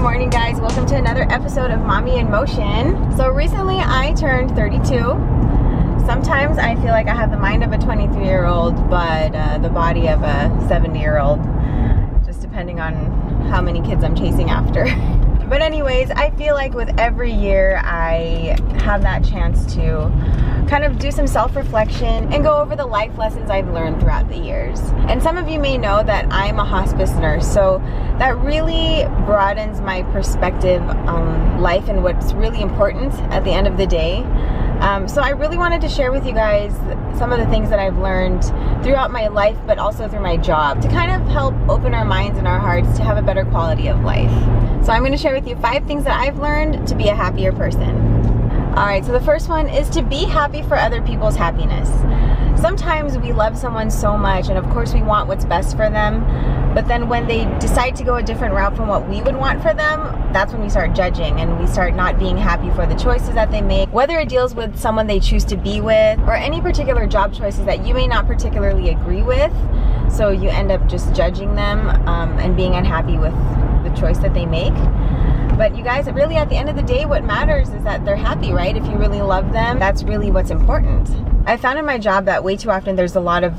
Good morning, guys. Welcome to another episode of Mommy in Motion. So recently I turned 32. Sometimes I feel like I have the mind of a 23-year-old, but the body of a 70-year-old, just depending on how many kids I'm chasing after. But anyways, I feel like with every year I have that chance to kind of do some self-reflection and go over the life lessons I've learned throughout the years. And some of you may know that I'm a hospice nurse, so that really broadens my perspective on life and what's really important at the end of the day. So I really wanted to share with you guys some of the things that I've learned throughout my life, but also through my job, to kind of help open our minds and our hearts to have a better quality of life. So I'm going to share with you 5 things that I've learned to be a happier person. Alright, so the first one is to be happy for other people's happiness. Sometimes we love someone so much, and of course we want what's best for them, but then when they decide to go a different route from what we would want for them, that's when we start judging and we start not being happy for the choices that they make, whether it deals with someone they choose to be with or any particular job choices that you may not particularly agree with. So you end up just judging them and being unhappy with the choice that they make. But you guys, really at the end of the day, what matters is that they're happy, right? If you really love them, that's really what's important. I found in my job that way too often there's a lot of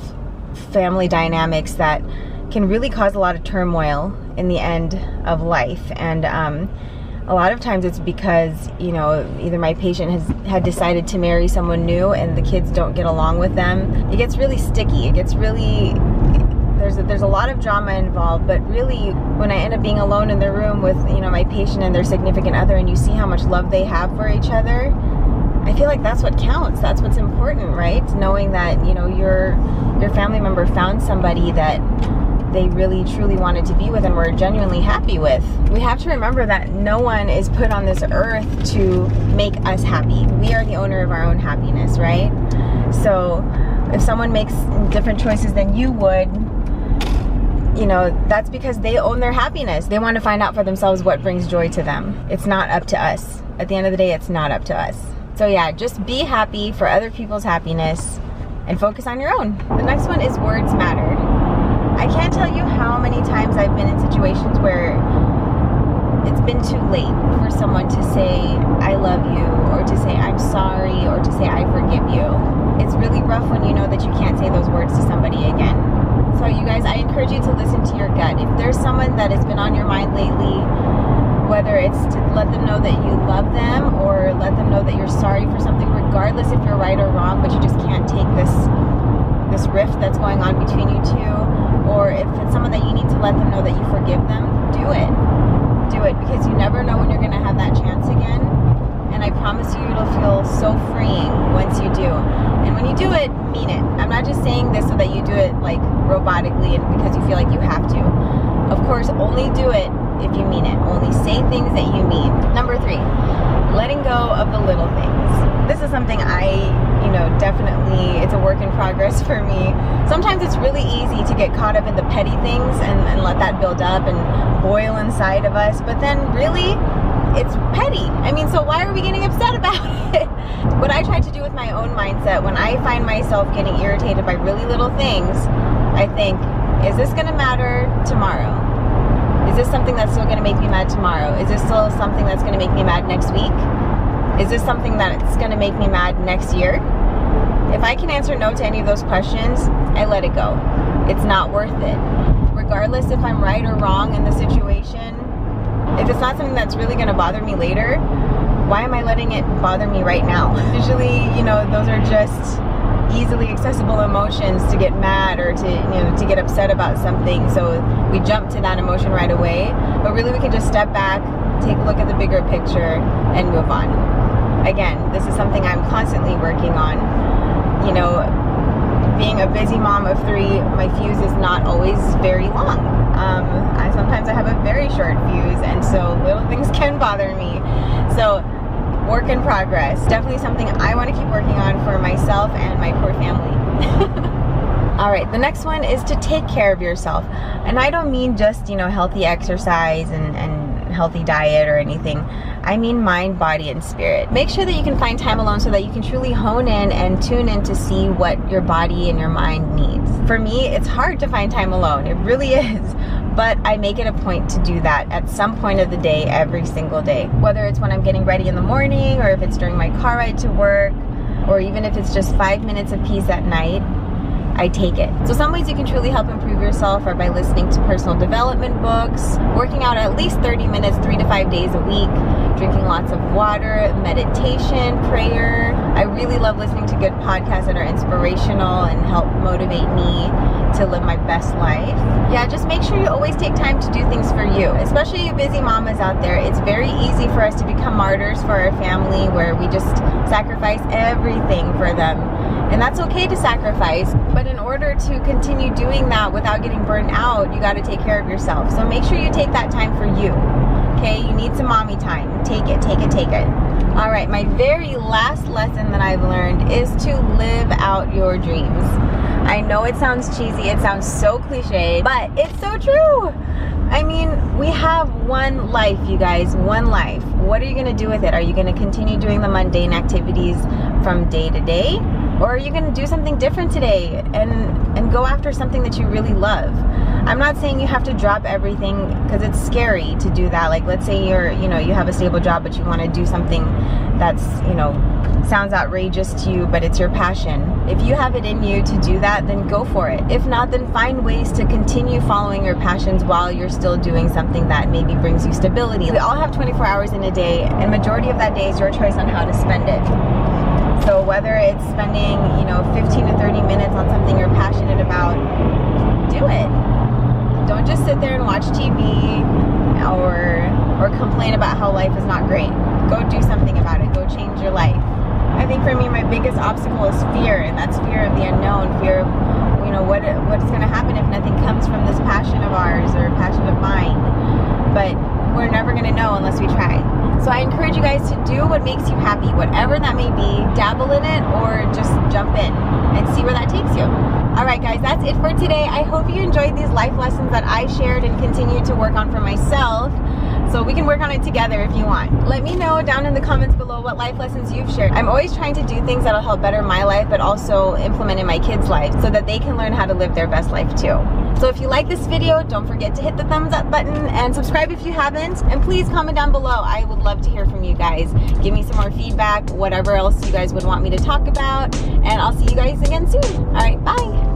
family dynamics that can really cause a lot of turmoil in the end of life. And a lot of times it's because, you know, either my patient had decided to marry someone new and the kids don't get along with them. It gets really sticky. It gets really... There's a lot of drama involved, but really when I end up being alone in the room with, you know, my patient and their significant other, and you see how much love they have for each other, I feel like that's what counts. That's what's important, right? Knowing that, you know, your family member found somebody that they really truly wanted to be with and were genuinely happy with. We have to remember that no one is put on this earth to make us happy. We are the owner of our own happiness, right? So if someone makes different choices than you would, you know, that's because they own their happiness. They want to find out for themselves what brings joy to them. It's not up to us. At the end of the day, it's not up to us. So yeah, just be happy for other people's happiness and focus on your own. The next one is words matter. I can't tell you how many times I've been in situations where it's been too late for someone to say, I love you, or to say, I'm sorry, or to say, I forgive you. It's really rough when you know that you can't say those words to somebody again. So you guys, I encourage you to listen to your gut. If there's someone that has been on your mind lately, whether it's to let them know that you love them or let them know that you're sorry for something, regardless if you're right or wrong, but you just can't take this rift that's going on between you two, or if it's someone that you need to let them know that you forgive them, do it. Do it, because you never know when you're going to have that chance again. And I promise you, it'll feel so freeing once you do. And when you do it, mean it. I'm not just saying this so that you do it like robotically and because you feel like you have to. Of course, only do it if you mean it. Only say things that you mean. Number 3, letting go of the little things. This is something definitely, it's a work in progress for me. Sometimes it's really easy to get caught up in the petty things and let that build up and boil inside of us. But then really, it's petty. I mean, so why are we getting upset about it? What I try to do with my own mindset when I find myself getting irritated by really little things, I think, is this going to matter tomorrow? Is this something that's still going to make me mad tomorrow? Is this still something that's going to make me mad next week? Is this something that's going to make me mad next year? If I can answer no to any of those questions, I let it go. It's not worth it. Regardless if I'm right or wrong in the situation, if it's not something that's really going to bother me later, why am I letting it bother me right now? Usually, those are just easily accessible emotions to get mad or to get upset about something. So we jump to that emotion right away. But really, we can just step back, take a look at the bigger picture, and move on. Again, this is something I'm constantly working on. Being a busy mom of 3, my fuse is not always very long. Sometimes I have a very short fuse, and so little things can bother me. So work in progress. Definitely something I want to keep working on for myself and my poor family. Alright, the next one is to take care of yourself. And I don't mean just, healthy exercise and healthy diet or anything. I mean mind, body, and spirit. Make sure that you can find time alone so that you can truly hone in and tune in to see what your body and your mind needs. For me, it's hard to find time alone. It really is. but I make it a point to do that at some point of the day, every single day. Whether it's when I'm getting ready in the morning, or if it's during my car ride to work, or even if it's just 5 minutes of peace at night, I take it. So some ways you can truly help improve yourself are by listening to personal development books, working out at least 30 minutes 3 to 5 days a week, drinking lots of water, meditation, prayer. I really love listening to good podcasts that are inspirational and help motivate me to live my best life. Yeah, just make sure you always take time to do things for you, especially you busy mamas out there. It's very easy for us to become martyrs for our family, where we just sacrifice everything for them. And that's okay to sacrifice, but in order to continue doing that without getting burned out, you got to take care of yourself. So make sure you take that time for you. Okay, you need some mommy time. Take it, take it, take it. All right, my very last lesson that I've learned is to live out your dreams. I know it sounds cheesy, it sounds so cliche, but it's so true. I mean, we have one life, you guys, one life. What are you gonna do with it? Are you gonna continue doing the mundane activities from day to day? Or are you gonna do something different today and go after something that you really love? I'm not saying you have to drop everything, because it's scary to do that. Like, let's say you have a stable job, but you want to do something that's, sounds outrageous to you, but it's your passion. If you have it in you to do that, then go for it. If not, then find ways to continue following your passions while you're still doing something that maybe brings you stability. We all have 24 hours in a day, and majority of that day is your choice on how to spend it. So whether it's spending, 15 to 30 minutes on something you're passionate about, do it. Don't just sit there and watch TV or complain about how life is not great. Go do something about it. Go change your life. I think for me, my biggest obstacle is fear, and that's fear of the unknown, fear of, what's going to happen if nothing comes from this passion of ours or passion of mine. But we're never going to know unless we try. So I encourage you guys to do what makes you happy, whatever that may be. Dabble in it or just jump in and see where that takes you. All right, guys, that's it for today. I hope you enjoyed these life lessons that I shared and continue to work on for myself. So we can work on it together if you want. Let me know down in the comments below what life lessons you've shared. I'm always trying to do things that'll help better my life, but also implement in my kids' life so that they can learn how to live their best life too. So if you like this video, don't forget to hit the thumbs up button and subscribe if you haven't. And please comment down below. I would love to hear from you guys. Give me some more feedback, whatever else you guys would want me to talk about. And I'll see you guys again soon. All right, bye.